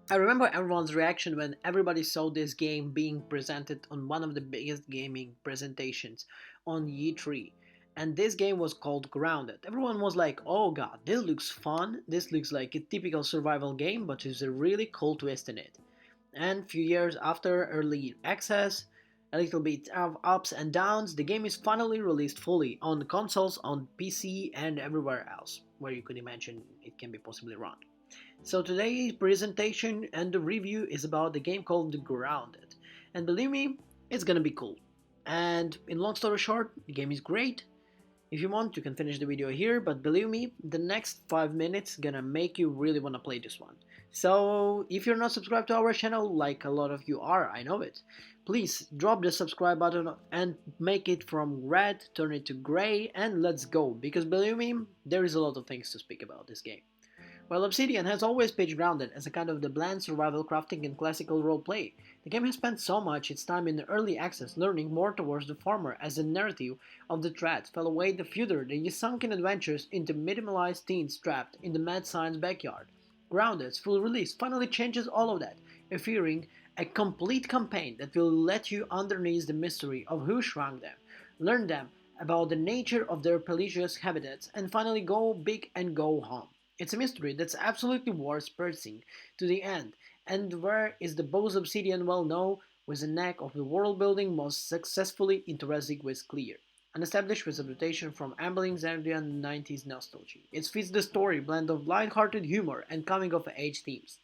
I remember everyone's reaction when everybody saw this game being presented on one of the biggest gaming presentations on E3. And this game was called Grounded. Everyone was like, oh god, this looks fun, this looks like a typical survival game, but there's a really cool twist in it. And few years after early access, a little bit of ups and downs, the game is finally released fully on consoles, on PC, and everywhere else where you could imagine it can be possibly run. So today's presentation and the review is about the game called Grounded. And believe me, it's gonna be cool. And in long story short, the game is great. If you want, you can finish the video here, but believe me, the next 5 minutes gonna make you really wanna play this one. So if you're not subscribed to our channel, like a lot of you are, I know it, please drop the subscribe button and make it from red, turn it to gray, and let's go, because believe me, there is a lot of things to speak about this game. While Obsidian has always pitched Grounded as a kind of the bland survival crafting and classical roleplay, the game has spent so much its time in early access learning more towards the former as the narrative of the threat fell away the further the sunken adventures into minimalized teens trapped in the mad science backyard. Grounded's full release finally changes all of that, offering a complete campaign that will let you underneath the mystery of who shrunk them, learn them about the nature of their pelagious habitats, and finally go big and go home. It's a mystery that's absolutely worth pursuing to the end, and where is the boss Obsidian well known with a knack of the world building most successfully interesting with clear. An established with a reputation from ambling Zambian 90s nostalgia. It fits the story blend of light-hearted humor and coming-of-age themes.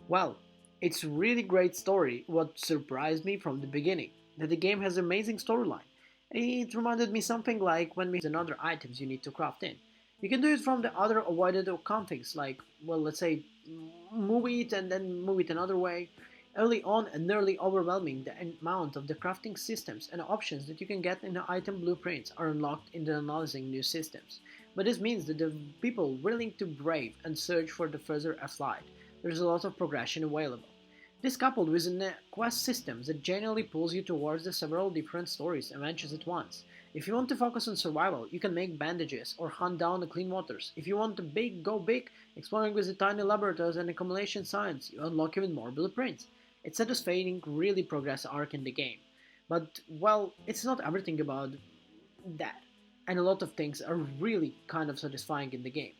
Well, it's a really great story. What surprised me from the beginning, that the game has an amazing storyline. It reminded me something like when we had another items you need to craft in. You can do it from the other avoided configs, like, well, let's say, move it and then move it another way. Early on and nearly overwhelming, the amount of the crafting systems and options that you can get in the item blueprints are unlocked in the analyzing new systems. But this means that the people willing to brave and search for the further flight, there's a lot of progression available. This coupled with a quest system that generally pulls you towards the several different stories and adventures at once. If you want to focus on survival, you can make bandages or hunt down the clean waters. If you want to go big, exploring with the tiny laboratories and accumulation science, you unlock even more blueprints. It's a satisfying, really progress arc in the game. But, well, it's not everything about that. And a lot of things are really kind of satisfying in the game.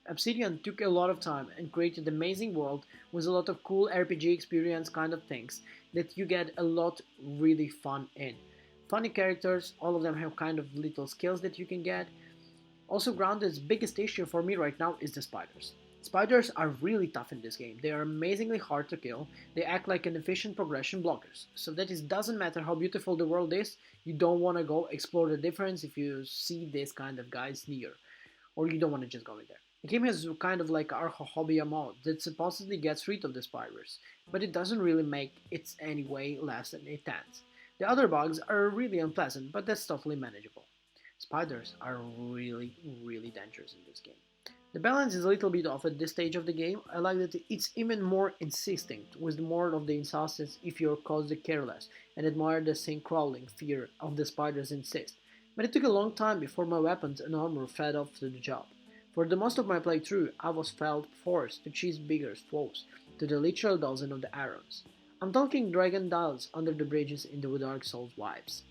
Obsidian took a lot of time and created an amazing world with a lot of cool RPG experience kind of things that you get a lot really fun in. Funny characters, all of them have kind of little skills that you can get. Also, Grounded's biggest issue for me right now is the spiders. Spiders are really tough in this game. They are amazingly hard to kill. They act like an efficient progression blockers. So that it doesn't matter how beautiful the world is, you don't want to go explore the difference if you see this kind of guys near. Or you don't want to just go in there. The game has kind of like our hobby mode that supposedly gets rid of the spiders, but it doesn't really make it any way less than it ends. The other bugs are really unpleasant, but that's totally manageable. Spiders are really dangerous in this game. The balance is a little bit off at this stage of the game. I like that it's even more insistent with more of the insults if you're caused careless, and admire the same crawling fear of the spiders insist. But it took a long time before my weapons and armor fed off to the job. For the most of my playthrough, I was felt forced to chase bigger foes to the literal dozen of the arrows. I'm talking dragon dials under the bridges in the Dark Souls vibes.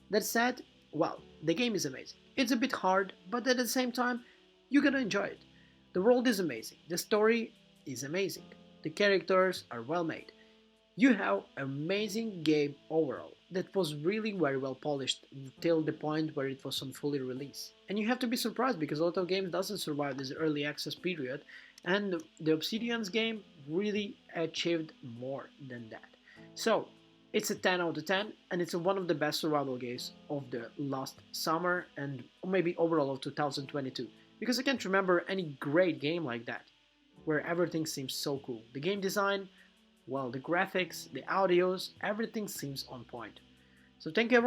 That said, well, the game is amazing. It's a bit hard, but at the same time, you're gonna enjoy it. The world is amazing, the story is amazing, the characters are well made. You have an amazing game overall that was really very well polished till the point where it was on fully release. And you have to be surprised because a lot of games doesn't survive this early access period, and the Obsidian's game really achieved more than that. So it's a 10 out of 10 and it's one of the best survival games of the last summer and maybe overall of 2022, because I can't remember any great game like that where everything seems so cool. The game design, well, the graphics, the audios, everything seems on point. So thank you everyone.